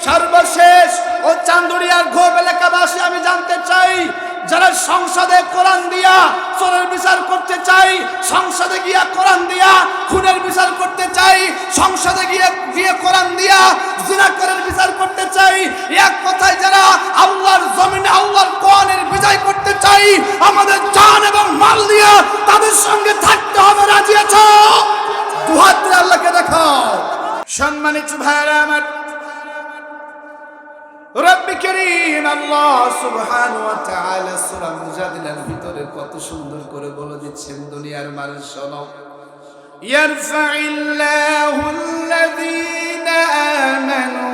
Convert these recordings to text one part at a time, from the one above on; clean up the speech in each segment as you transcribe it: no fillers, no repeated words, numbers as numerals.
সর্বশেষ ও চান্দুরিয়ার ঘোপ এলাকাবাসী আমি জানতে চাই, যারা সংসদে কোরআন দিয়া চোরের বিচার করতে চাই, সংসদে গিয়া কোরআন দিয়া খুনের বিচার করতে চাই, সংসদে গিয়ে কোরআন দিয়া জিনাকারের বিচার করতে চাই, এক কথায় যারা আল্লাহর জমিনে আল্লাহর কোরআনের বিজয় করতে চাই, আমাদের জান এবং মাল দিয়া তাদের সঙ্গে থাকতে হবে। রাজি আছো? দুহাত তুলে আল্লাহকে দেখাও। সম্মানিত ভাইরা আমার, রব্বি করিম আল্লাহ সুবহানাহু ওয়া তাআলা সূরা মুজাদিলার ভিতরে কত সুন্দর করে বলে দিচ্ছেন, দুনিয়ার মানুষ শোনো, ইয়ারফাইল্লাহু আল্লাযীনা আমানু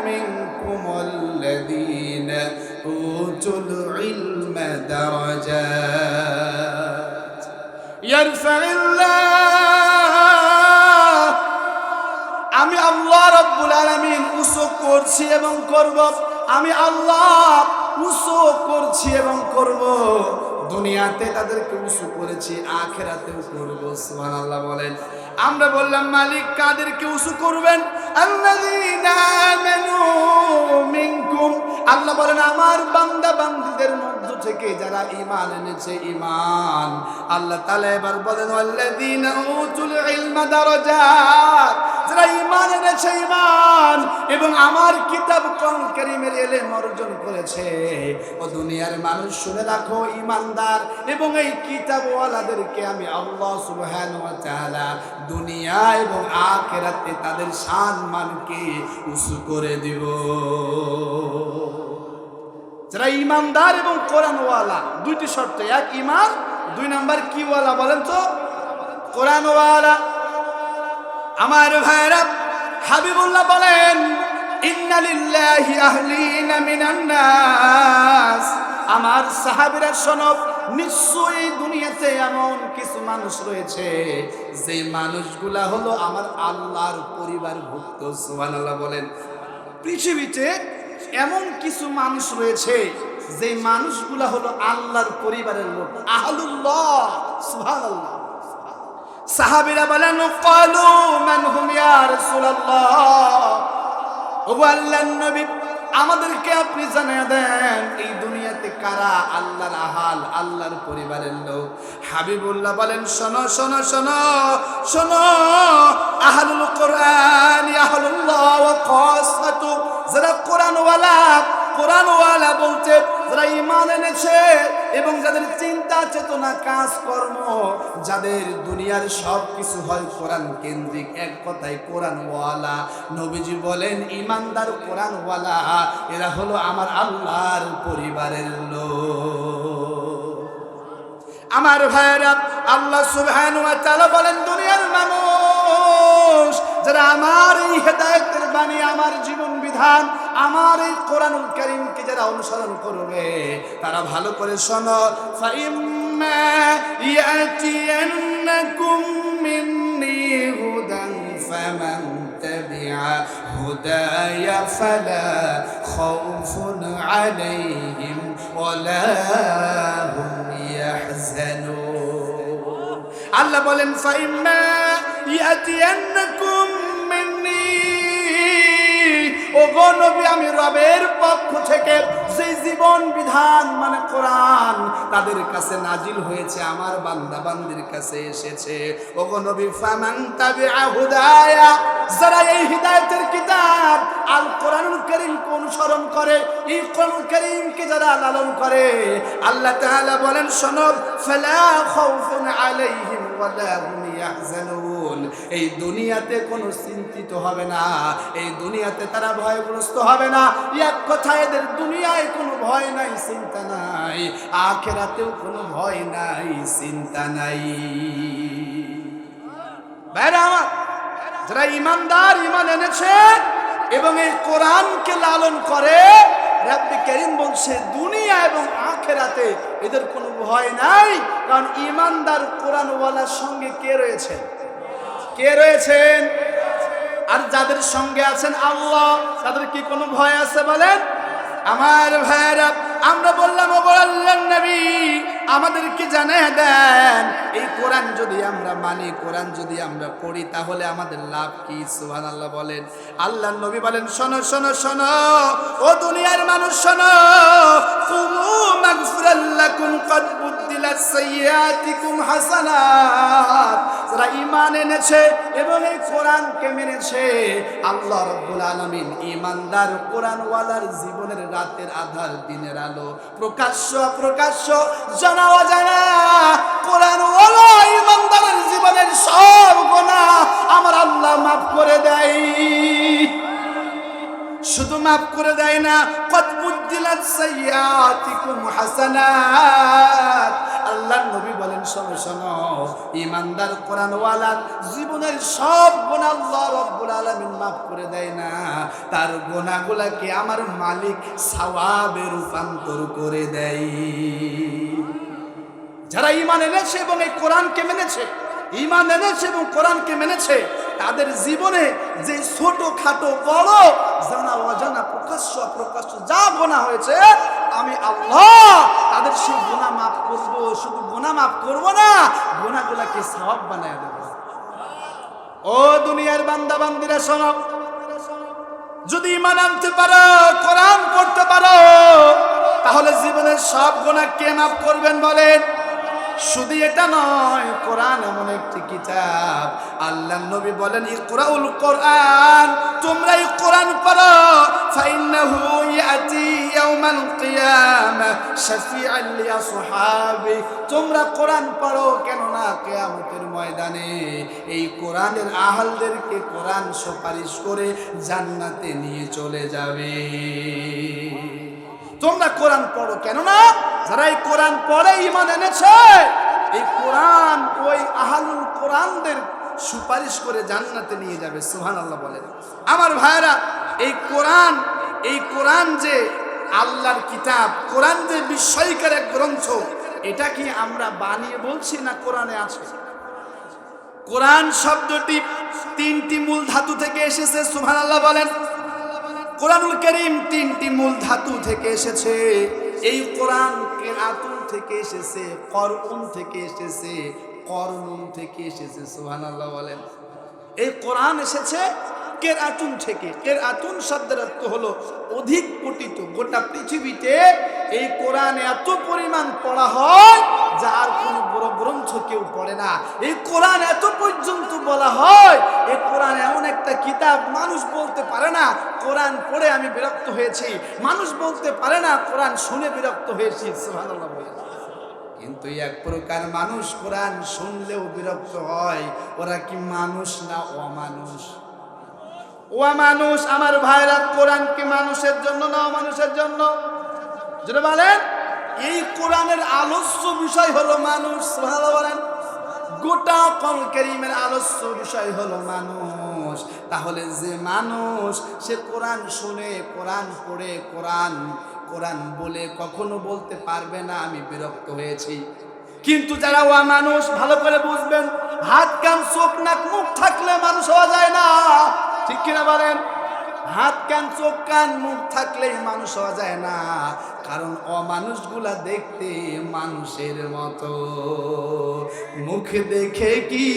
মিনকুম ওয়াল্লাযীনা উতুল ইলমা দারাজাত। ইয়ারফাইল্লাহ, আমি আল্লাহ রাব্বুল আলামিন উঁচু করছি এবং করব। আমি আল্লাহ উঁচু করছি এবং করব। দুনিয়াতে তাদেরকে উঁচু করেছি, আখিরাতেও করব। সুবহানাল্লাহ বলেন। আমরা বললাম মালিক কাদেরকে উঁচু করবেন? আল্লাযীনা আমানু মিনকুম। আল্লাহ বলেন আমার বান্দা বান্দীদের মধ্য থেকে যারা ঈমান এনেছে, ঈমান। আল্লাহ তাআলা এবার বলেন ওয়াল্লাযীনা উতুল ইলমা দারাজাত, যারা ঈমান এনেছে, ঈমান এবং আমার কিতাব কোরআন কারীমের ইলম অর্জন করেছে। ও দুনিয়ার মানুষ শুনে রাখো, ঈমানদার এবং এই কিতাবওয়ালাদেরকে আমি আল্লাহ সুবহানাহু ওয়া তাআলা দুনিয়া এবং আখিরাতে তাদের শান মানকে উঁচু করে দিব। যারা ঈমানদার এবং কোরআনওয়ালা, দুইটি শর্ত, এক ঈমান, দুই নাম্বার কি ওয়ালা বলেন তো? কোরআনওয়ালা। আমার ভাইরা, হাবিবুল্লাহ বলেন ইন্না লিল্লাহি আহলিনা মিনান নাস। আমার সাহাবীরা শোনো, নিশ্চয়ই দুনিয়াতে এমন কিছু মানুষ রয়েছে যে মানুষগুলা হলো আমার আল্লাহর পরিবারভুক্ত। সুবহানাল্লাহ বলেন। পৃথিবীতে এমন কিছু মানুষ রয়েছে যে মানুষগুলা হলো আল্লাহর পরিবারের লোক, আহলুল্লাহ। সুবহানাল্লাহ। সাহাবীরা বলেন ক্বালু মান হুম ইয়া রাসূলুল্লাহ, ও আল্লাহর নবী আমাদেরকে আপনি জানিয়ে দেন এই দুনিয়াতে কারা আল্লাহর আহাল, আল্লাহর পরিবারের লোক। হাবিবুল্লাহ বলেন শোনো শোনো শোনো শোনো, আহলুল কোরআন আহলুল্লাহ ওয়া খাসাতু, যারা কোরআনওয়ালা, কোরআনওয়ালা বলতে যারা ঈমান এনেছে এবং যাদের চিন্তা চেতনা কাজকর্ম, যাদের দুনিয়ার সব কিছু হয় কোরআন কেন্দ্রিক, এক কথায় কোরআনওয়ালা। নবীজি বলেন ঈমানদার কোরআনওয়ালা এরা হলো আমার আল্লাহর পরিবারের লোক। আমার ভাইরা, আল্লাহ সুবহানাহু ওয়া তাআলা বলেন দুনিয়ার মানুষ যারা আমার এই হেদায়েতের বাণী, আমার জীবন বিধান, আমার এই কোরআনুল কারীমকে যারা অনুসরণ করবে, তারা ভালো করে শোনো, ফাইম্মা ইয়াতিয়ান্নাকুম মিন্নি হুদান ফামান তাবিআ হুদায়া ফালা খাউফুন আলাইহিম ওয়ালা হুম ইয়াহজানুন। আল্লাহ বলেন ফাইম্মা ইয়াতিয়ান্নাকুম মিন্নি, ও গো নবী আমি রবের পক্ষ থেকে যে জীবন বিধান মানে কোরআন তাদের কাছে নাজিল হয়েছে, আমার বান্দা বান্দির কাছে এসেছে, ও গো নবী ফামান তাবিআ হুদায়া, যারা এই হিদায়াতের কিতাব আল কোরআনুল কারীমকে অনুসরণ করে, এই কোরআনুল কারীমকে যারা লালন করে, আল্লাহ তাআলা বলেন শোনো, ফালা খাউফুন আলাইহিম ওয়ালা হুম ইয়াহজানুন, এই দুনিয়াতে কোনো চিন্তিত হবে না, এই দুনিয়াতে তারা ভয়গ্রস্ত হবে না। এক কথায় এদের দুনিয়ায় কোনো ভয় নাই, চিন্তা নাই, আখিরাতেও কোনো ভয় নাই, চিন্তা নাই। ভাইরা আমার, যারা ঈমানদার, ঈমান এনেছে এবং এই কোরআনকে লালন করে, রব্বি কারীম বলছে দুনিয়া এবং আখিরাতে এদের কোনো ভয় নাই। কারণ ঈমানদার কোরআনওয়ালার সঙ্গে কে রয়েছে? কে রয়েছেন? আর যাদের সঙ্গে আছেন আল্লাহ, তাদের কি কোনো ভয় আছে বলেন? আমার ভাইরা, আমরা বললাম ও আল্লাহর নবী আমাদেরকে জানিয়ে দেন এই কোরআন যদি আমরা মানি, কোরআন যদি আমরা পড়ি, তাহলে আমাদের লাভ কি? সুবহানাল্লাহ বলেন। আল্লাহর নবী বলেন, শোনো শোনো শোনো ও দুনিয়ার মানুষ, শোনো, কুমু মাগফিরাল লাকুম ক্বাদ বুদ্দিলাস সাইয়্যাতিকুম হাসানাত। যারা ঈমান এনেছে এবং এই কোরআনকে মেনেছে, আল্লাহ রাব্বুল আলামিন ঈমানদার কোরআনওয়ালার জীবনের রাতের আধার, দিনের আলো, প্রকাশ্য অপ্রকাশ্য, জানা অজানা, কোরআনওয়ালা ঈমানদারের জীবনের সব গুনাহ আমার আল্লাহ মাফ করে দেয়। শুধু মাফ করে দেয় না, ক্বাদ বুদ্দিলাত সাইয়্যাতিকুম হাসানাত। আল্লাহর নবী বলেন, শোনো শোনো, ঈমানদার কোরআনওয়ালার জীবনের সব গুনাহ আল্লাহ রাব্বুল আলামিন মাফ করে দেয় না, তার গুনাহগুলোকে আমার মালিক সওয়াবে রূপান্তর করে দেয়। যারা ঈমান এনেছে এবং এই কোরআনকে মেনেছে, ঈমান এনেছে এবং কোরআনকে মেনেছে, তাদের জীবনে যে ছোট খাটো বড় জানা অজানা প্রকাশ্য অপ্রকাশ্য যা গুনাহ হয়েছে, আমি আল্লাহ তাদের সেই গুনাহ মাফ করব। শুধু গুনাহ মাফ করব না, গুনাহগুলোকে সওয়াব বানায় দেব। ও দুনিয়ার বান্দা বান্দিরা শোনো, যদি ঈমান আনতে পারো, কোরআন পড়তে পারো, তাহলে জীবনের সব গুনাহ কে মাফ করবেন বলেন? শুধু এটা নয়, কোরআন এমন একটি কিতাব, আল্লাহর নবী বলেন, ইকরাউল কোরআন, তোমরা এই কোরআন পড়ো, ফাইন্নাহু ইয়াতি ইয়াউমাল কিয়ামাহ শাফিআন লিআসহাবি। তোমরা কোরআন পড়ো, কেননা কিয়ামতের ময়দানে এই কোরআনের আহলদেরকে কোরআন সুপারিশ করে জান্নাতে নিয়ে চলে যাবে। তোমরা কোরআন পড়ো, কেননা যারা এই কোরআন পড়ে ঈমান এনেছে, এই কোরআন ওই আহলুল কোরআনদের সুপারিশ করে জান্নাতে নিয়ে যাবে। সুবহানাল্লাহ বলেন। আমার ভাইরা, এই কোরআন যে আল্লাহর কিতাব, কোরআন যে বিস্ময়কর এক গ্রন্থ, এটা কি আমরা বানিয়ে বলছি না কোরআনে আছে? কোরআন শব্দটি 3টি মূল ধাতু থেকে এসেছে। সুবহানাল্লাহ বলেন। কোরআনুল কারীম 3টি মূল ধাতু থেকে এসেছে। এই কোরআন কিরাতুন থেকে এসেছে, করউন থেকে এসেছে, করনুন থেকে এসেছে। সুবহানাল্লাহ বলেন। এই কোরআন এসেছে কেরাতুন থেকে। কেরাতুন শব্দের অর্থ হলো অধিক পঠিত। গোটা পৃথিবীতে এই কোরআন এত পরিমাণ পড়া হয় যা আর কোনো বড় গ্রন্থ কেউ পড়ে না। এই কোরআন এত পর্যন্ত বলা হয়, এই কোরআন এমন একটা কিতাব, মানুষ বলতে পারে না কোরআন পড়ে আমি বিরক্ত হয়েছি, মানুষ বলতে পারে না কোরআন শুনে বিরক্ত হয়েছি। সুবহানাল্লাহ বলেন। কিন্তু এক প্রকার মানুষ কোরআন শুনলেও বিরক্ত হয়, ওরা কি মানুষ না অমানুষ? অমানুষ। আমার ভাইরা, কোরআন কি মানুষের জন্য না অমানুষের জন্য? যেটা বলেন, এই কোরআনের আলোচ্য বিষয় হলো মানুষ। সুবহানাল্লাহ বলেন। গোটা কোরআন কারীমের আলোচ্য বিষয় হলো মানুষ। তাহলে যে মানুষ, সে কোরআন শুনে, কোরআন পড়ে, কোরআন বলে কখনো বলতে পারবে না আমি বিরক্ত হয়েছি। কিন্তু যারা অমানুষ, ভালো করে বুঝবেন, হাত কান চোখ নাক মুখ থাকলে মানুষ হওয়া যায় না। ঠিক কিনা বলেন? হাত কান চোখ কান মুখ থাকলেই মানুষ হওয়া যায় না, কারণ অমানুষগুলা দেখতে মানুষের মতো। মুখ দেখে কি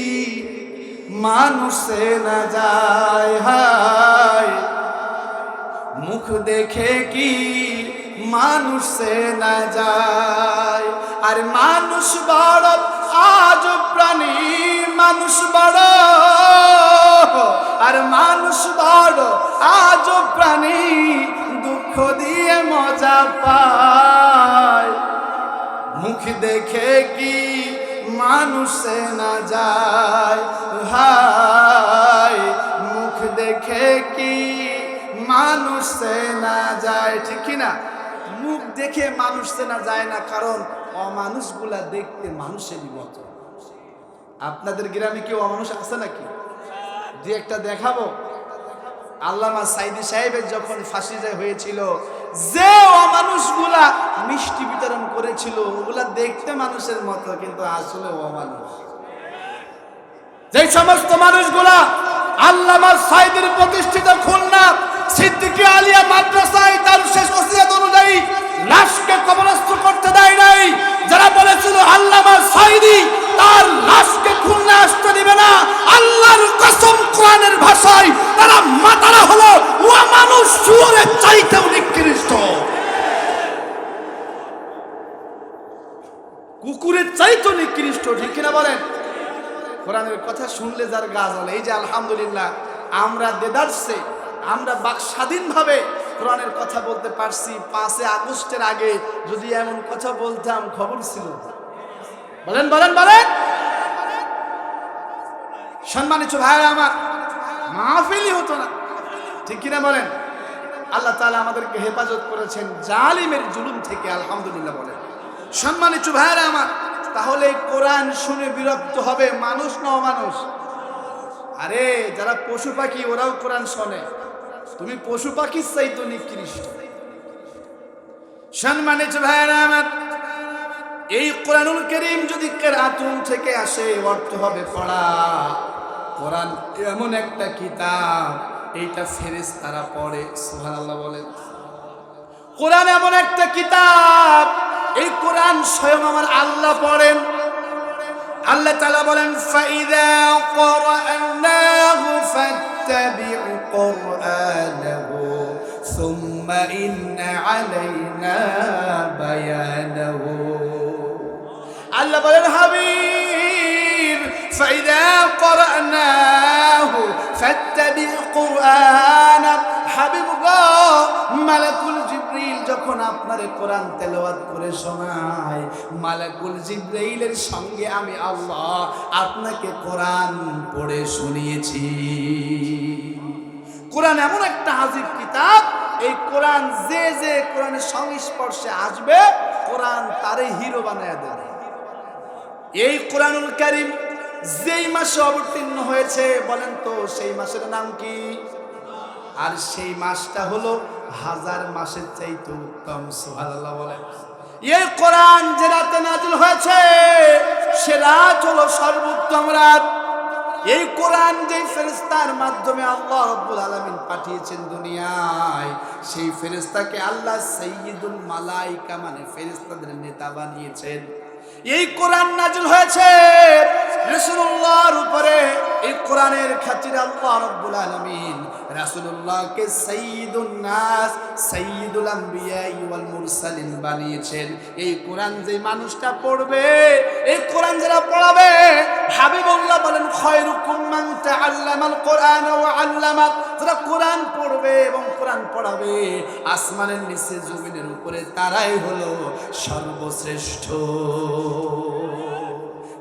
মানুষে না যায়, হায় মুখ দেখে কি মানুষে না যায়। আর মানুষ বড় আজব প্রাণী, মানুষ বড়, আর মানুষ বড় আজব প্রাণী, দুঃখ দিয়ে মজা পায়। মুখ দেখে কি মানুষে না যায়, হায় মুখ দেখে কি মানুষে না যায়। ঠিক কিনা? মুখ দেখে মানুষ চেনা যায় না, কারণ অমানুষগুলা দেখতে মানুষেরই মতো। আপনাদের গ্রামে কেউ অমানুষ আছে নাকি? যে একটা দেখাবো। আল্লামা সাইদি সাহেবের যখন ফাঁসি হয়েছিল, যে অমানুষগুলা মিষ্টি বিতরণ করেছিল, ওগুলা দেখতে মানুষের মতো, কিন্তু আসলে অমানুষ। যে সমস্ত মানুষগুলা আল্লামা সাইদির প্রতিষ্ঠিত খুলনা সিদ্দিকী আলিয়া মাদ্রাসায় তার শেষ ওসিয়ত অনুযায়ী লাশকে কবরস্থ করতে দেয় নাই, যারা বলেছে চাইতেও নিকৃষ্ট, কুকুরের চাইতেও নিকৃষ্ট, ঠিক কিনা বলেন? কোরআনের কথা শুনলে যার গা জ্বলে। এই যে আলহামদুলিল্লাহ আমরা দেদারসে, আমরা বাক স্বাধীনভাবে কোরআনের কথা বলতে পারছি। 5 আগস্টের আগে যদি এমন কথা বলতাম খবর ছিল। বলেন বলেন বলেন। সম্মানিত ভাইরা আমার, মাহফিলই হতো না, ঠিক কিনা বলেন? আল্লাহ তাআলা আমাদেরকে হেফাজত করেছেন জালিমের জুলুম থেকে, আলহামদুলিল্লাহ বলেন। সম্মানিত ভাইরা আমার, তাহলে কোরআন শুনে বিরক্ত হবে মানুষ না অমানুষ? আরে যারা পশু পাখি ওরাও কোরআন শোনে, তুমি পশু পাখির চাইতো নিকৃষ্ট। সম্মানিত ভাইরা আমার, এই কোরআনুল কারীম যদি কিরাতুন থেকে আসে অর্থ হবে পড়া। কোরআন এমন একটা কিতাব, এইটা ফেরেশতারা পড়ে, সুবহানাল্লাহ বলেন। কোরআন এমন একটা কিতাব, এই কোরআন স্বয়ং আমার আল্লাহ পড়েন। আল্লাহ তাআলা বলেন ফাইদা ক্বরানাহু ফাত্তাবিউ কুরআনাহু সুম্মা ইন্না আলাইনা বায়ানাহু। আল্লাহ বলেন হাবিব ফাইদা ক্বরানাহু ফাত্তাবিউ কুরআনা, হাবিব গো মালাকুল জিবরিল যখন আপনারে কোরআন তেলাওয়াত করে শোনায়, মালাকুল জিবরাইলের সঙ্গে আমি আল্লাহ আপনাকে কোরআন পড়ে শুনিয়েছি। কোরআন এমন একটা আযীব কিতাব, এই কোরআন যে যে কোরআনের সংস্পর্শে আসবে কোরআন তারে হিরো বানায় দেবে। এই কোরআনুল কারীম যেই মাসে অবতীর্ণ হয়েছে বলেন তো সেই মাসের নাম কি? আর সেই মাসটা হলো 1000 মাসের চাইতে উত্তম, সুবহানাল্লাহ বলেন। এই কোরআন যে রাতে নাজিল হয়েছে সে রাত হলো সর্বোত্তম রাত। এই কোরআন যে ফেরেশতার মাধ্যমে আল্লাহ রাব্বুল আলামিন পাঠিয়েছেন দুনিয়ায়, সেই ফেরেশতাকে আল্লাহ সাইয়্যিদুল মালায়েকা মানে ফেরেশতাদের নেতা বানিয়েছেন। এই কোরআন নাজিল হয়েছে রাসূলুল্লাহর উপরে। এই কোরআনের খাতিরে আল্লাহ রাব্বুল আলামিন রাসূলুল্লাহকে সাইয়্যিদুন নাস, সাইয়্যিদুল আম্বিয়া ওয়াল মুরসালিন বানিয়েছেন। এই কোরআন যে মানুষটা পড়বে, এই কোরআন যারা পড়াবে, হাবিবুল্লাহ বলেন খায়রুকুম মান তাআল্লামাল কোরআন ওয়া আল্লামা, যারা কোরআন পড়বে এবং কোরআন পড়াবে আসমানের নিচে জমিনের উপরে তারাই হলো সর্বশ্রেষ্ঠ।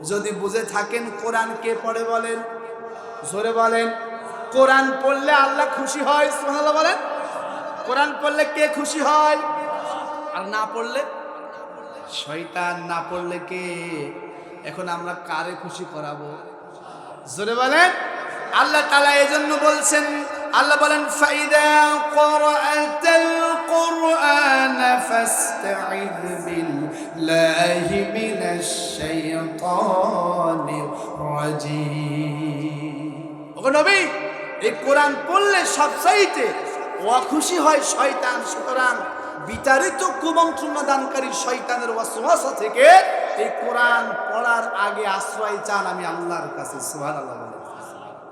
যদি বুঝে থাকেন কোরআন কে পড়ে বলেন, জোরে বলেন। কোরআন পড়লে আল্লাহ খুশি হয়, সুবহানাল্লাহ বলেন। কোরআন পড়লে কে খুশি হয়? আর না পড়লে শয়তান, না পড়লে কে? এখন আমরা কারে খুশি করাবো? জোরে বলেন। আল্লাহ তাআলা এজন্য বলছেন, আল্লাহ বলেন ফাইদা ক্বরাআতাল কুরআন ফাসতাঈদ বিল্লাহি মিনাশ শাইতানির রাজীম। ওগো নবী, এই কোরআন পড়লে সবচাইতে অখুশি হয় শয়তান। সুতরাং বিতাড়িত কুমন্ত্রণা দানকারী শয়তানের ওয়াসওয়াসা থেকে এই কোরআন পড়ার আগে আশ্রয় চান আমি আল্লাহর কাছে, সুবহানাল্লাহ।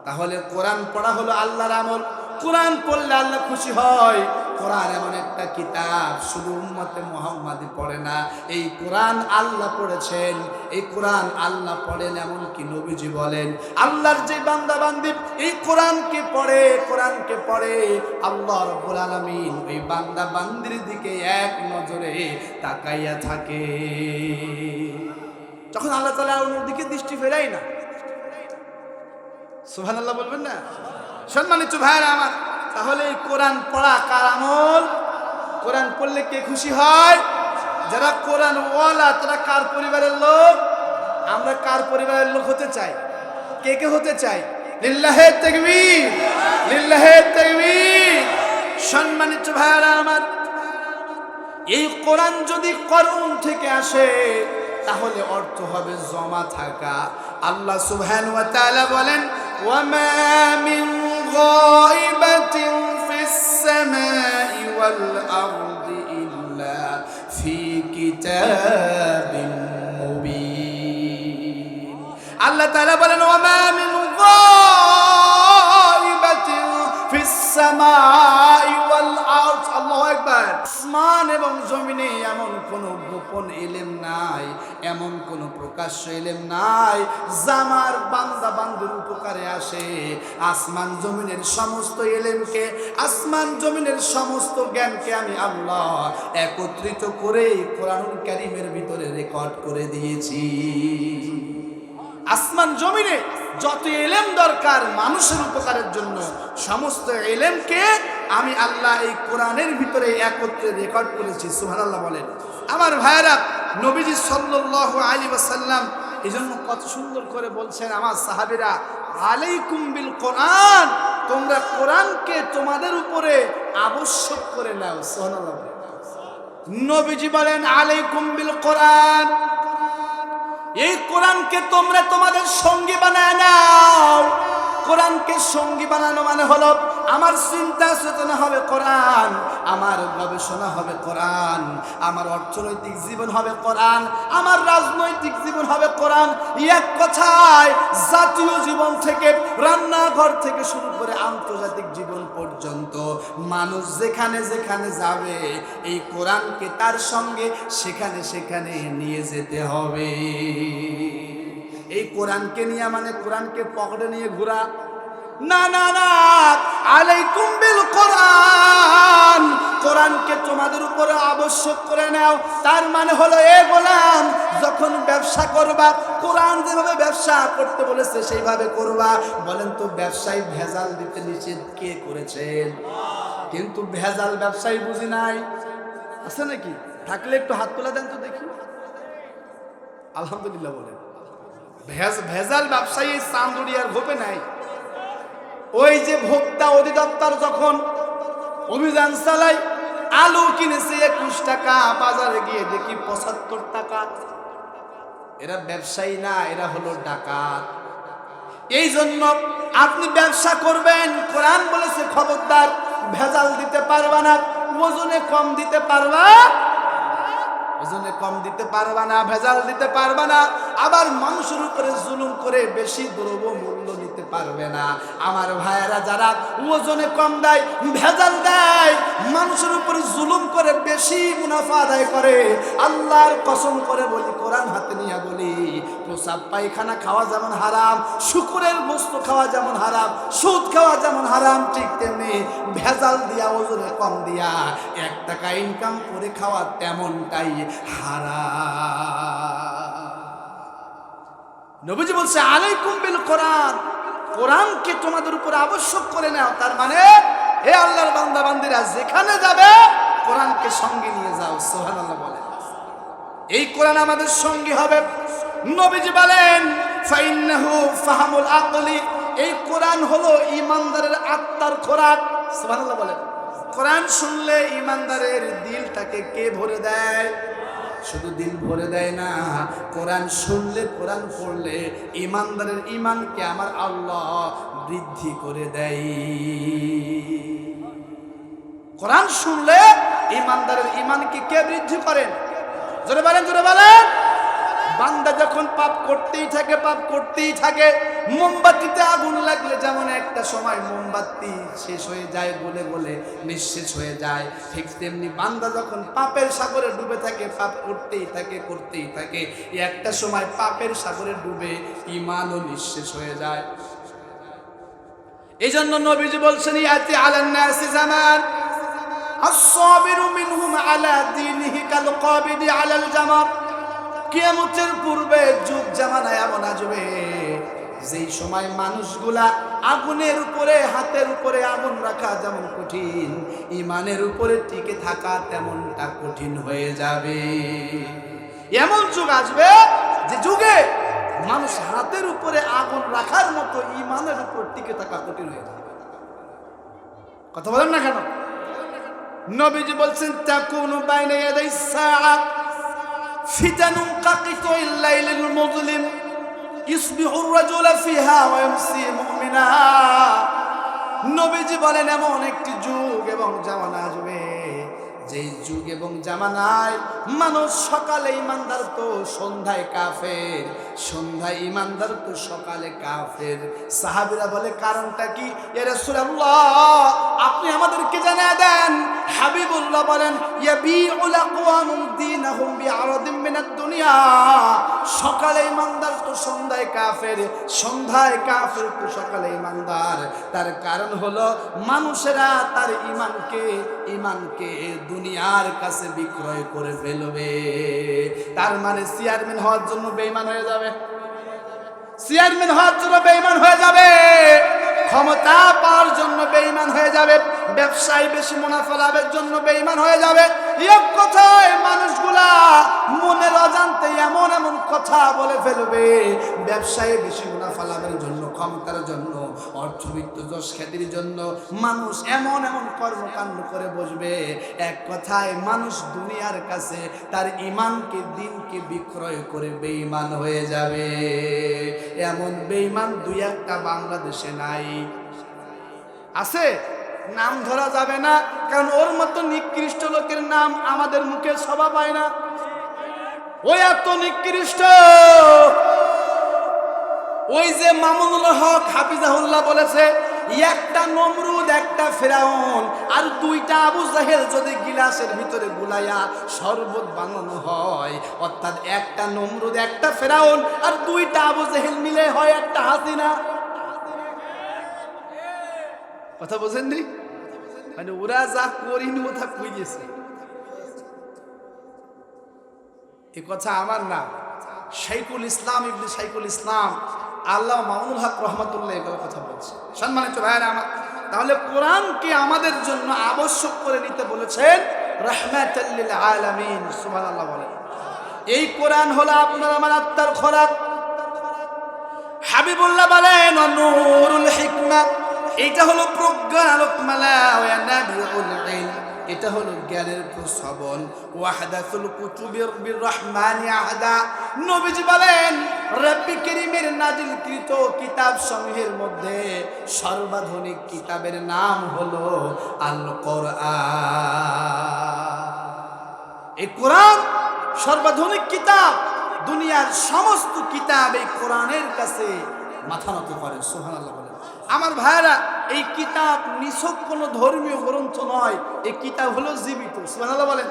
তাহলে কোরআন পড়া হলো আল্লাহর আমল। কোরআন পড়লে আল্লাহ খুশি হয়। কোরআন এমন একটা কিতাব শুধু উম্মতে মুহাম্মাদি পড়ে না, এই কোরআন আল্লাহ পড়েছেন। এই কোরআন আল্লাহ পড়েন, এমনকি নবীজি বলেন আল্লাহর যে বান্দা বান্দি এই কোরআনকে পড়ে আল্লাহ রাব্বুল আলামিন ওই বান্দা বান্দির দিকে এক নজরে তাকাইয়া থাকে। যখন আল্লাহ তাআলা ওর দিকে দৃষ্টি ফেরায় না, সুবহানাল্লাহ বলবেন না? সম্মানিত ভাইরা আমার, তাহলে এই কোরআন পড়া কার আমল? কোরআন পড়লে কে খুশি হয়? যারা কোরআন ওয়ালা, তারা কার পরিবারের লোক? আমরা কার পরিবারের লোক হতে চাই? কে কে হতে চাই? লিল্লাহে তাকবীর, লিল্লাহে তাকবীর। সম্মানিত ভাইরা আমার, এই কোরআন যদি করুন থেকে আসে তাহলে অর্থ হবে জমা থাকা। আল্লাহ সুবহানাহু ওয়া তাআলা বলেন ওয়ামা মিন গায়বাতিন ফিস সামাই ওয়াল আরদি ইল্লা ফি কিতাবিন মুবিন। আল্লাহ তাআলা বলেন ওয়ামা মিন গায়বাতিন ফিস সামাই ওয়াল আরদ, আল্লাহু আকবার। আসমান এবং জমিনে এমন কোন গোপন ইলম নাই, এমন কোন প্রকাশ্য ইলম নাই যা আমার বান্দা বান্দির উপকারে আসে। আসমান জমিনের সমস্ত ইলমকে, আসমান জমিনের সমস্ত জ্ঞানকে আমি আল্লাহ একত্রিত করে কোরআনুল কারীমের ভিতরে রেকর্ড করে দিয়েছি। আসমান জমিনে যত ইলম দরকার মানুষের উপকারের জন্য, সমস্ত ইলমকে আমি আল্লাহ এই কোরআনের ভিতরে একত্রে রেকর্ড করেছি। সুবহানাল্লাহ বলেন। আমার ভাইয়েরা, নবীজি সাল্লাল্লাহু আলাইহি ওয়াসাল্লাম এজন্য কত সুন্দর করে বলছেন, আমার সাহাবীরা, আলাইকুম বিল কোরআন, তোমরা কোরআনকে তোমাদের উপরে আবশ্যক করে নাও। সুবহানাল্লাহ। নবীজি বলেন আলাইকুম বিল কোরআন, এই কোরআনকে তোমরা তোমাদের সঙ্গী বানায় নাও। কোরআনকে সঙ্গী বানানো মানে হলো আমার চিন্তা চেতনা হবে কোরআন, আমার গবেষণা হবে কোরআন, আমার অর্থনৈতিক জীবন হবে কোরআন, আমার রাজনৈতিক জীবন হবে কোরআন। এক কথায় জাতীয় জীবন থেকে রান্নাঘর থেকে শুরু করে আন্তর্জাতিক জীবন পর্যন্ত মানুষ যেখানে যেখানে যাবে এই কোরআনকে তার সঙ্গে সেখানে সেখানে নিয়ে যেতে হবে। এই কোরআনকে নিয়ে মানে কোরআনকে পকেটে নিয়ে ঘোরা না, না, না। আলাইকুম বিল কোরআন, কোরআনকে তোমাদের উপরে আবশ্যক করে নাও। তার মানে হলো, এ গোলাম, যখন ব্যবসা করবা কোরআন যেভাবে ব্যবসা করতে বলেছে সেইভাবে করবা। বলেন তো, ব্যবসায় ভেজাল দিতে নিষেধ কে করেছেন? কিন্তু ভেজাল ব্যবসায়ী বুঝি নাই, আছে নাকি? থাকলে একটু হাত তোলা দেন তো দেখি। আলহামদুলিল্লাহ বলেন। ভেজাল ব্যবসায়ী চান্দুরিয়ার ঘোপে নাই। ওই যে ভোক্তা অধিদপ্তর যখন অভিযান চালায়, আলু কিনেছে 21 টাকা, বাজারে গিয়ে দেখি 75 টাকা। এরা ব্যবসায়ী না, এরা হলো ডাকাত। এই জন্য আপনি ব্যবসা করবেন, কোরআন বলেছে খবরদার ভেজাল দিতে পারবা না, ওজনে কম দিতে পারবা, ওজনে কম দিতে পারবা না, ভেজাল দিতে পারবা না, আবার মানুষের উপরে জুলুম করে বেশি দ্রব্য মূল্য নিতে পারবে না। আমার ভাইয়েরা, যারা ওজনে কম দেয়, ভেজাল দেয়, মানুষের উপরে জুলুম করে বেশি মুনাফা আদায় করে, আল্লাহর কসম করে বলি, কোরআন হাতে নিয়ে বলি, প্রসাব পায়খানা খাওয়া যেমন হারাম, শুকুরের গোশত খাওয়া যেমন হারাম, সুদ খাওয়া যেমন হারাম, ঠিক তেমনি ভেজাল দিয়া ওজনে কম দিয়া 1 টাকা ইনকাম করে খাওয়া তেমনটাই হারাম। নবীজি বলছে আলাইকুম বিল কোরআন, কোরআনকে তোমাদের উপর আবশ্যক করে নাও। তার মানে, হে আল্লাহর বান্দা বান্দিরা, যেখানে যাবে কোরআনকে সঙ্গে নিয়ে যাও। সুবহানাল্লাহ বলেন। এই কোরআন আমাদের সঙ্গী হবে। নবীজি বলেন ফাইন্নাহু ফাহামুল আকলি, এই কোরআন হলো ঈমানদারের আত্মার খোরাক। সুবহানাল্লাহ বলেন। কোরআন শুনলে ঈমানদারের দিলটাকে কে ভরে দেয়? শুধু দিল ভরে দেয় না, কোরআন শুনলে, কোরআন পড়লে ঈমানদারের ঈমানকে আমার আল্লাহ বৃদ্ধি করে দেয়। কোরআন শুনলে ঈমানদারের ঈমানকে কে বৃদ্ধি করেন? জোরে বলেন, জোরে বলেন। বান্দা যখন পাপ করতেই থাকে, পাপ করতেই থাকে, মোমবাতিতে আগুন লাগলে যেমন একটা সময় মোমবাতি শেষ হয়ে যায়, গলে গলে নিঃশেষ হয়ে যায়, ঠিক তেমনি বান্দা যখন পাপের সাগরে ডুবে থাকে, পাপ করতেই থাকে, করতেই থাকে, একটা সময় পাপের সাগরে ডুবে ঈমানও নিঃশেষ হয়ে যায়। এই জন্য নবীজি বলছেন, ইয়াতি আলান নাসি জামান আস-সাবিরু মিনহুম আলা দীনিহি কাল কাবিদি আলাল জামার। কিয়ামতের পূর্বে যুগ জামানায় এমন আসবে যেই সময় মানুষগুলা আগুনের উপরে, হাতের উপরে আগুন রাখা যেমন কঠিন, ঈমানের উপরে টিকে থাকা তেমনটা কঠিন হয়ে যাবে। এমন যুগ আসবে যে যুগে মানুষ হাতের উপরে আগুন রাখার মতো ঈমানের উপর টিকে থাকা কঠিন হয়ে যাবে। কথা বলেন না কেন? নবীজি বলছেন তাকুনু বাইনা ইয়াদাইস সাআ ফিতানুন কাকিতুল লাইলিল মুযলিম ইসবিহুর রাজুলা ফিহা ওয়া ইয়ামসি মুমিনা। নবীজি বলেন এমন একটি যুগ এবং জামানা আসবে যেই যুগ এবং জামানায় মানুষ সকালে ঈমানদার তো সন্ধ্যায় কাফের, সন্ধ্যায় ঈমানদার তো সকালে কাফের। সাহাবীরা বলে কারণটা কি? ইয়া রাসূলুল্লাহ, আপনি আমাদেরকে জানিয়ে দেন হাবিবুল্লাহ বলেন ইয়াবিউল আকওয়ামু দীনাহুম বিআরাদিন মিনাদ দুনিয়া, সকালে ইমানদার তো সন্ধ্যায় কাফের, সন্ধ্যায় কাফের তো সকালে ইমানদার। তার কারণ হলো মানুষেরা তার ইমানকে দুনিয়ার কাছে বিক্রয় করে ফেলবে। তার মানে চেয়ারম্যান হওয়ার জন্য বেঈমান হয়ে যাবে, চেয়ারম্যান হওয়ার জন্য বেঈমান হয়ে যাবে, ক্ষমতা পাওয়ার জন্য বেঈমান হয়ে যাবে, ব্যবসায় বেশি মুনাফা লাভের জন্য বেঈমান হয়ে যাবে। এক কথায় মানুষগুলা মনের অজান্তে এমন এমন কথা বলে ফেলবে, ব্যবসায় বেশি মুনাফা লাভের জন্য, ক্ষমতার জন্য, অর্থবিত্ত যশ খ্যাতির জন্য মানুষ এমন এমন কর্মকাণ্ড করে বসবে। এক কথায় মানুষ দুনিয়ার কাছে তার ইমানকে দিনকে বিক্রয় করে বেঈমান হয়ে যাবে। এমন বেঈমান দুই একটা বাংলাদেশে নাই, আছে, নাম ধরা যাবে না, কারণ ওর মতো নিকৃষ্ট লোকের নাম আমাদের মুখে শোভা পায় না। ওই এত নিকৃষ্ট, ওই যে মামুনুল হক হাফিজাহুল্লাহ বলেছে, একটা নমরুদ একটা ফেরাউন আর দুইটা আবু জাহেল যদি গিলাসের ভিতরে গুলাইয়া শরবত বানানো হয়, অর্থাৎ একটা নমরুদ একটা ফেরাউন আর দুইটা আবু জাহেল মিলে হয় একটা হাসিনা। কথা বোঝেননি? মানে ওরা যা করিনি ওটা কই গেছে। এ কথা আমার না, শাইখুল ইসলাম ইবনে শাইখুল ইসলাম আল্লাহ মামুনুল হক রহমাতুল্লাহ এগুলো কথা বলছে। সম্মানিত ভাইরা আমার, তাহলে কোরআনকে আমাদের জন্য আবশ্যক করে নিতে বলেছেন রাহমাতাল লিল আলামিন। সুবহানাল্লাহ বলেন। এই কোরআন হলো আপনার আমার আত্মার খোরাক। হাবিবুল্লাহ বলেন নূরুল হিকমা, এটা হলো প্রজ্ঞার আলোকমালা, ওয়া নাবিউল ইলম, এটা হলো জ্ঞানের প্রশ্রবণ, ওয়াহদাতুল কুতুবির বিররহমানি আহদা। নবীজি বলেন রব্বি কারীমের নাজিলকৃত কিতাব সমূহের মধ্যে সর্বাধুনিক কিতাবের নাম হলো আল কোরআন। এই কোরআন সর্বাধুনিক কিতাব, দুনিয়ার সমস্ত কিতাব এই কোরআনের কাছে মাথা নত করে। সুবহানাল্লাহ বলেন। আমার ভাইরা, এই কিতাব নিছক কোনো ধর্মীয় গ্রন্থ নয়, এই কিতাব হলো জীবিত। সুবহানাল্লাহ বলেন।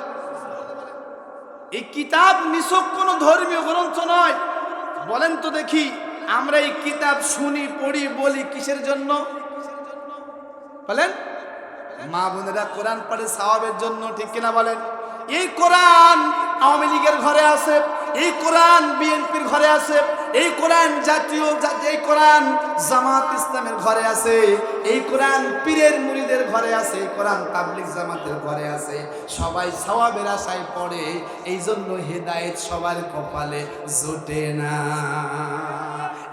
এই কিতাব নিছক কোনো ধর্মীয় গ্রন্থ নয়। বলেন তো দেখি, আমরা এই কিতাব শুনি, পড়ি, বলি কিসের জন্য? বলেন, মা বোনেরা কোরআন পড়ে সওয়াবের জন্য, ঠিক কিনা বলেন? এই কোরআন আওয়ামী লীগের ঘরে আছে, এই কোরআন বিএনপির ঘরে আছে, এই কোরআন এই কোরআন জামাত ইসলামের ঘরে আছে, এই কোরআন পীরের মুরিদের ঘরে আছে, এই কোরআন তাবলিগ জামাতের ঘরে আছে। সবাই সওয়াবের আশায় পড়ে, এই জন্য হেদায়েত সবার কপালে জোটে না।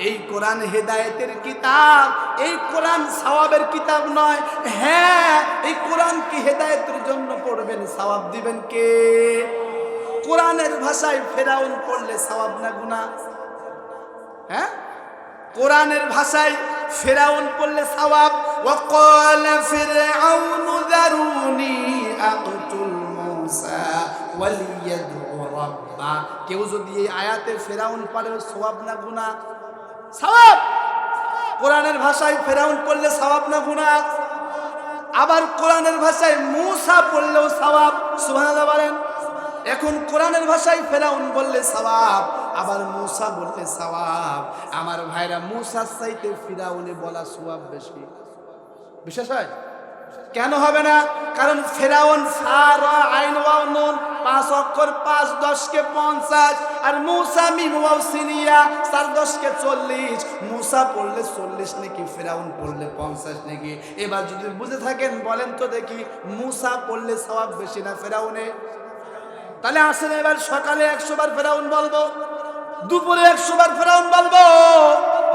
এই কোরআন হেদায়েতের কিতাব, এই কোরআন সওয়াবের কিতাব নয়। হ্যাঁ, এই কোরআন কি হেদায়েতের জন্য পড়বেন, সওয়াব দিবেন কে? কোরআনের ভাষায় ফেরাউন পড়লে সওয়াব না গুনাহ? হ্যাঁ, কোরআনের ভাষায় ফেরাউন পড়লে সওয়াব। ওয়াকালা ফিরআউনু যারুনি আকতুল মূসা ওয়ালিয়াদউ রাব্বা। কেউ যদি এই আয়াতে ফেরাউন পড়ে সওয়াব না গুনাহ? সওয়াব। কোরআনের ভাষায় ফেরাউন পড়লে সওয়াব না গুনাহ? আবার কোরআনের ভাষায় মূসা পড়লেও সওয়াব। সুবহানাল্লাহ বলেন। এখন কোরআনের ভাষায় ফেরাউন বললে সওয়াব, আবার মূসা বললে সওয়াব। আমার ভাইরা, মূসার চাইতে ফিরাউনে বলা সওয়াব বেশি। বিশেষ হয় কেন হবে না? কারণ ফেরাউন সারা আইন ওয়াও নুন 5 অক্ষর, 5 10 কে 50, আর মূসা মিম ওয়াও সিনিয়া 4 10 কে 40। মূসা পড়লে 40 নাকি ফেরাউন পড়লে 50 নাকি? এবার যদি বুঝে থাকেন বলেন তো দেখি, মূসা পড়লে সওয়াব বেশি না ফেরাউনে? তাহলে আসেন এবার সকালে 100 বার ফেরাউন বলবো, দুপুরে 100 বার ফেরাউন বলবো,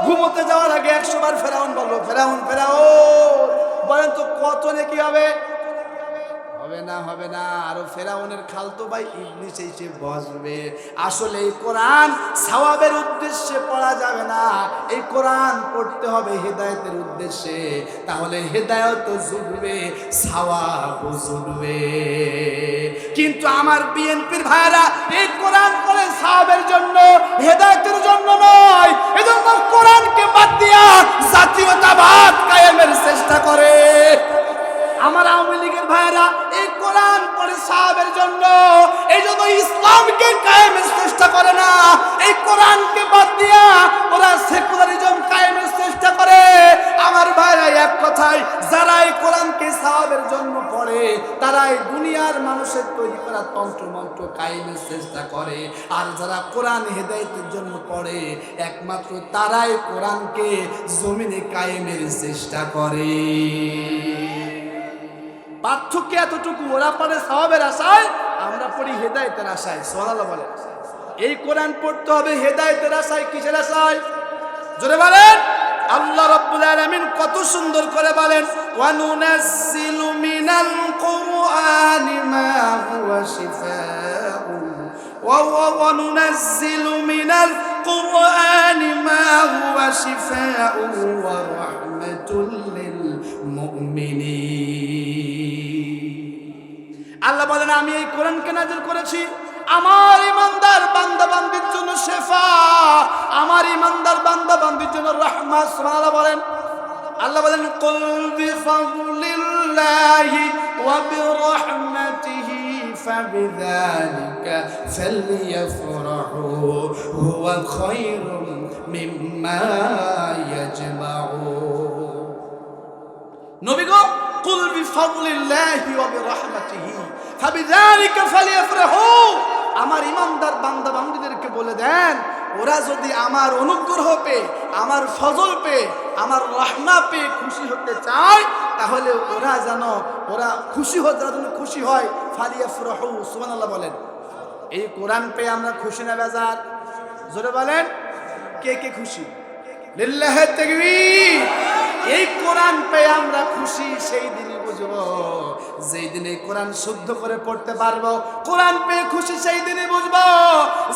ঘুমোতে যাওয়ার আগে 100 বার ফেরাউন বলবো। ফেরাউন ফেরাউন বলেন তো কত নাকি হবে? হবে না, হবে না। আরো ফেরাউনের খালতো ভাই ইবলিস এসে বসবে। আসলে এই কোরআন সওয়াবের উদ্দেশ্যে পড়া যাবে না, এই কোরআন পড়তে হবে হেদায়েতের উদ্দেশ্যে। তাহলে হেদায়েত জুড়বে, সওয়াব জুড়বে। কিন্তু আমার বিএনপির ভাইরা এই কোরআন পড়ে সওয়াবের জন্য, হেদায়েতের জন্য নয়। এজন্য কোরআনকে বাদ দিয়া জাতীয়তাবাদ কায়েমের চেষ্টা করে। আমার আওয়ামী লীগের ভাইয়েরা এই কোরআন পড়ে সাহাবের জন্য, এই জন্য ইসলামকে কায়েমের চেষ্টা করে না, এই কোরআনকে বাদ দিয়া ওরা সেকুলারিজম কায়েমের চেষ্টা করে। আমার ভাইরা এক কথায় যারা এই কোরআনকে সাহাবের জন্য পড়ে তারাই দুনিয়ার মানুষের তৈরি করা তন্ত্র মন্ত্র কায়েমের চেষ্টা করে, আর যারা কোরআন হেদায়েতের জন্য পড়ে একমাত্র তারাই কোরআনকে জমিনে কায়েমের চেষ্টা করে। পার্থক্য এতটুকু, ওরা পড়ে সওয়াবের আশায়, আমরা পড়ি হেদায়েতের আশায়। সুবহানাল্লাহ বলেন। এই কোরআন পড়তে হবে হেদায়েতের আশায়, কিসের আশায়? জোরে বলেন। আল্লাহ রাব্বুল আলামিন কত সুন্দর করে বলেন, ওয়া নুনাজ্জিলু মিনাল কুরআনি মা হুয়া শিফাউন ওয়া নুনাজ্জিলু মিনাল কুরআনি মা হুয়া শিফাউন ওয়া রাহমাতুল লিল মুমিনিন। আল্লাহ বলেন আমি এই কোরআনকে নাযিল করেছি আমার ইমানদার বান্দা বান্দির জন্য শেফা, আমার ইমানদার বান্দা বান্দির জন্য রহমত। সুবহানাল্লাহ বলেন। আল্লাহ বলেন কুল বিফাদলিল্লাহি ওয়া বিরহমাতিহি ফাবিযালিকা ফালইফরাহু হুয়া খায়রুম মিম্মা ইয়াজমাউন। নবী গো কুল বিফাদলিল্লাহি ওয়া বিরহমাতিহি ফাবিযালিকা ফালইফরাহু, আমার ইমানদার বান্দা বান্দীদেরকে বলে দেন ওরা যদি আমার অনুগ্রহ পেয়ে, আমার ফজল পেয়ে, আমার রহমত পেয়ে খুশি হতে চায় তাহলে ওরা যেন ওরা খুশি হয়, যারা যেন খুশি হয়। ফালিয়াফরাহু। সুবহানাল্লাহ বলেন। এই কোরআন পেয়ে আমরা খুশি না বেজার? জোরে বলেন। কে কে খুশি? লিল্লাহি তাকবীর। এই কোরআন পেয়ে আমরা খুশি সেই দিনই বুঝবো যেই দিনে কোরআন শুদ্ধ করে পড়তে পারবো। কোরআন পেয়ে খুশি সেই দিনই বুঝবো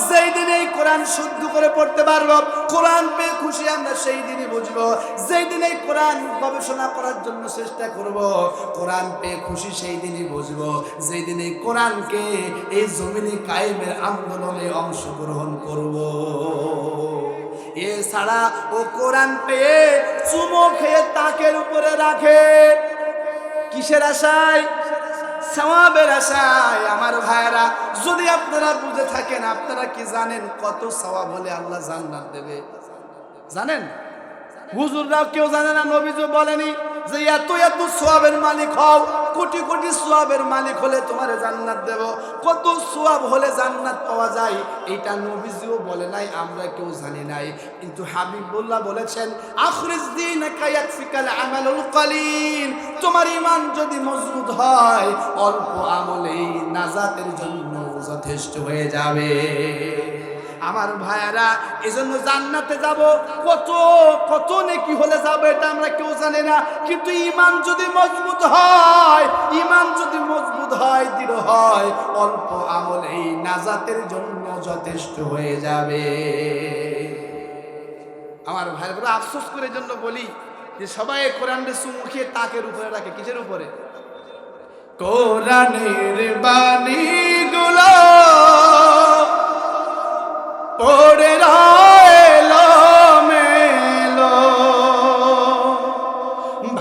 যেই দিনে কোরআন শুদ্ধ করে পড়তে পারবো। কোরআন পেয়ে খুশি আমরা সেই দিনই বুঝবো যেই দিনে কোরআন গবেষণা করার জন্য চেষ্টা করব। কোরআন পেয়ে খুশি সেই দিনই বুঝবো যেই দিনে কোরআনকে এই জমিনে কায়েমের আন্দোলনে অংশগ্রহণ করব। এছাড়া ও কোরআন পেয়ে চুমো খেয়ে তাকের উপরে রাখে কিসের আশায়? সওয়াবের আশায়। আমার ভাইরা যদি আপনারা বুঝে থাকেন, আপনারা কি জানেন কত সওয়াব হলে আল্লাহ জান্নাত দেবে? জানেন? হুজুররাও কেউ জানে না, নবীজি বলেনি যে এত এত সওয়াবের মালিক হও, কোটি কোটি সওয়াবের মালিক হলে তোমারে জান্নাত দেব। কত সওয়াব হলে জান্নাত পাওয়া যায় এটা নবীজিও বলে নাই, আমরা কেউ জানি নাই। কিন্তু হাবিবুল্লাহ বলেছেন আখরিজ দীনাকা ইয়াকফিকাল আমালুল কলিল, তোমার ঈমান যদি মজবুত হয় অল্প আমলেই নাজাতের জন্য যথেষ্ট হয়ে যাবে। আমার ভাইয়ারা এজন্য জান্নাতে যাব কত কত নেকি হলে যাবে এটা আমরা কেউ জানি না, কিন্তু ঈমান যদি মজবুত হয়, ঈমান যদি মজবুত হয়, দৃঢ় হয়, অল্প আমলেই নাজাতের জন্য যথেষ্ট হয়ে যাবে। আমার ভাইরা আফসোস করে জন্য বলি যে সবাই কোরআনের চুমু খেয়ে তাকের উপরে রাখে। কিসের উপরে? কোরআনের বাণী গুলো পড়ে রইলো মেলো,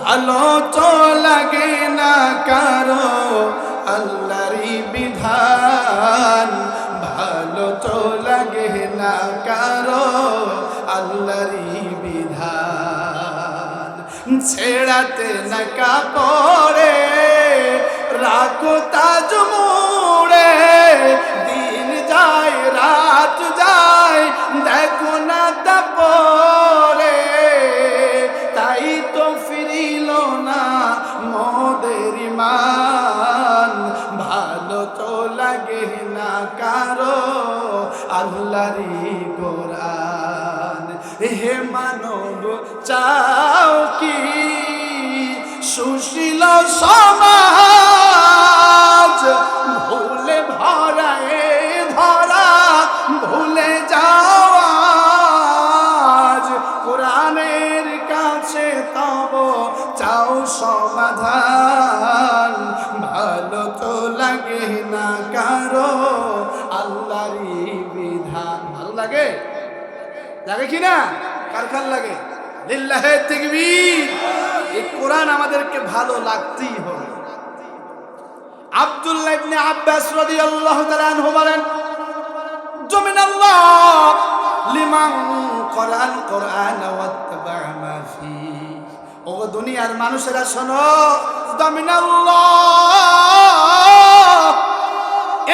ভালো তো লাগে না কারো আল্লাহরই বিধান, ভালো তো লাগে না কারো আল্লাহরই বিধান। ছেড়াতে না কাপড়ে রাখো তাজ মুড়ে, দিন যায় রাত যায় দেখো না তাপরে, তাই তো ফিরিল না মোদের ঈমান, ভালো তো লাগে না কারো আল্লাহরই কোরআন। হে মানব চাও কি সুশীল সমাজ, ভুলে ভরায় ধরা ভুলে যাওয়া কোরআনের কাছে তব চাও সমাধান, ভালো তো লাগে না কারো আল্লাহরই বিধান। ভালো লাগে? লাগে কি না? কার কার লাগে? লিল্লাহি তাকবীর। এই কোরআন আমাদেরকে ভালো লাগতেই হবে। আব্দুল্লাহ ইবনে আব্বাস রাদিয়াল্লাহু তাআলা আনহু বলেন, জমিনাল্লাহ লিমান কোরআন কোরআন ওয়াত্তাবা মা ফি। ও দুনিয়ার মানুষেরা শোনো, জমিনাল্লাহ,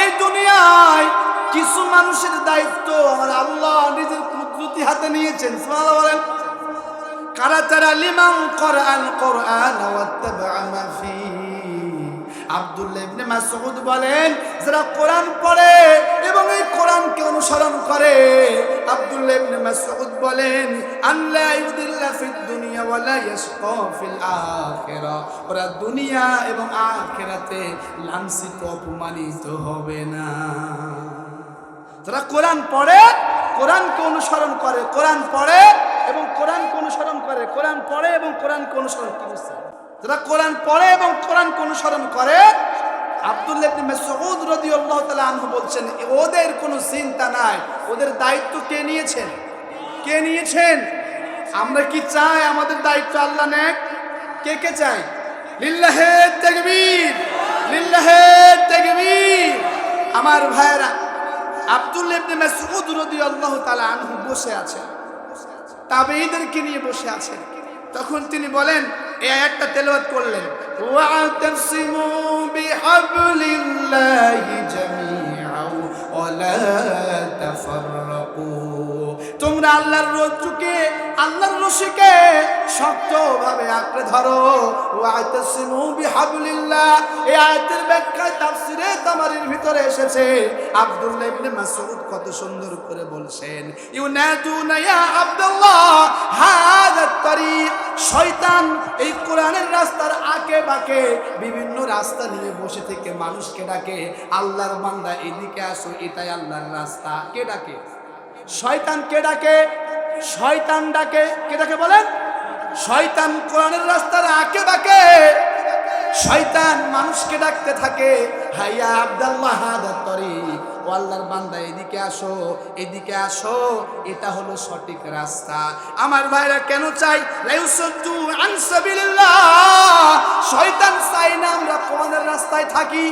এই দুনিয়ায় কিছু মানুষের দায়িত্ব আমার আল্লাহ নিজের কুদরতি হাতে নিয়েছেন। সুবহানাল্লাহ বলেন। কারা তারা? লিমান কোরআন কোরআন ওয়াত্তাবা মা ফি। আব্দুল্লাহ ইবনে মাসউদ বলেন, যারা কোরআন পড়ে এবং এই কোরআনকে অনুসরণ করে। আব্দুল্লাহ ইবনে মাসউদ বলেন, আল্লাহ ইউদিল্লা ফিদ দুনিয়া ওয়া লা ইয়াশকা ফিল আখিরা। ওরা দুনিয়া এবং আখিরাতে লাঞ্ছিত অপমানিত হবে না। যারা কোরআন পড়ে, কোরআনকে অনুসরণ করে, কোরআন পড়ে এবং কোরআনকে অনুসরণ করে, কোরআন পড়ে এবং কোরআনকে অনুসরণ করে, যারা কোরআন পড়ে এবং কোরআনকে অনুসরণ করে, আব্দুল্লাহ ইবনে মাসউদ রাদিয়াল্লাহু তাআলা আনহু বলছেন, ওদের কোনো চিন্তা নাই। ওদের দায়িত্ব কে নিয়েছেন? কে নিয়েছেন? আমরা কি চাই আমাদের দায়িত্ব আল্লাহ নেক? কে কে চাই? লিল্লাহে তাকবীর, লিল্লাহে তাকবীর। আমার ভাইরা, আব্দুল্লাহ ইবনে মাসউদ রাদিয়াল্লাহু তাআলা আনহু বসে আছেন, তাবেঈদেরকে নিয়ে বসে আছেন। তখন তিনি বলেন, এই আয়াতটা তেলাওয়াত করলেন, ওয়া'তাসিমু বিহাবলিল্লাহি জামিআন ওয়া লা তাফাররাকু। তোমরা আল্লাহর রজ্জুকে, আল্লাহর রশিকে শক্তভাবে আঁকড়ে ধরো। ওয়া'তাসিমু বিহাবলিল্লাহ, এই আয়াতের ব্যাখ্যা তাফসীরে তামারির ভিতরে এসেছে। আব্দুল্লাহ ইবনে মাসউদ কত সুন্দর করে বলছেন, ইউনাদুনা ইয়া আব্দুল্লাহ হাযা তারিক। শয়তান এই কোরআনের রাস্তার আঁকে বাঁকে বিভিন্ন রাস্তা নিয়ে বসে থেকে মানুষকে ডাকে, আল্লাহর বান্দা এদিকে আসো, এটাই আল্লাহর রাস্তা। কে ডাকে? শয়তান। কে ডাকে? শয়তান ডাকে। কে ডাকে বলেন? শয়তান কোরআনের রাস্তার আঁকে বাঁকে শয়তান মানুষকে ডাকতে থাকে, হাইয়া আব্দুল্লাহ হাদা তরিক, ও আল্লাহর বান্দা এদিকে আসো, এদিকে আসো, এটা হলো সঠিক রাস্তা। আমার ভাইরা কেন চাই? লাইউসাদ্দু আন সাবিলিল্লাহ। শয়তান চায় না আমরা কোরআনের রাস্তায় থাকি,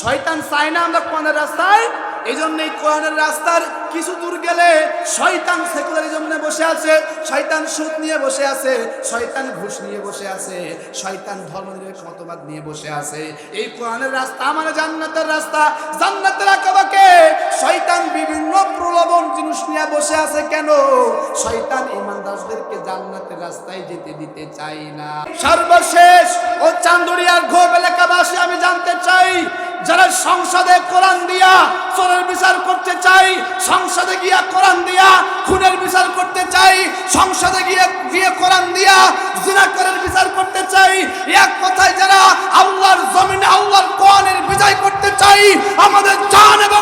শয়তান চায় না আমরা কোরআনের রাস্তায়। এই জন্যই কোরআনের রাস্তার কিছু দূর গেলে শয়তান সেকুলারিজমে বসে আছে, শয়তান সুদ নিয়ে বসে আছে, শয়তান ঘুষ নিয়ে বসে আছে, শয়তান ধর্মনিরপেক্ষ মতবাদ নিয়ে বসে আছে। এই কোরআনের রাস্তা মানে জান্নাতের রাস্তা, জান্নাতের আঁকাবাঁকে শয়তান বিভিন্ন প্রলোভন জিনিস নিয়ে বসে আছে। কেন? শয়তান ঈমানদারদেরকে জান্নাতের রাস্তায় যেতে দিতে চায় না। সর্বশেষ ও চান্দুরিয়ার ঘোপ এলাকাবাসী, আমি জানতে চাই, যারা সংসদে কোরআন দিয়া চোরের বিচার করতে চাই, সংসদে গিয়া কোরআন দিয়া খুনের বিচার করতে চাই, সংসদে গিয়ে কোরআন দিয়া জিনাকারের বিচার করতে চাই, এক কথায় যারা আল্লাহর জমিনে আল্লাহর কোরআনের বিজয় করতে চাই, আমাদের জান এবং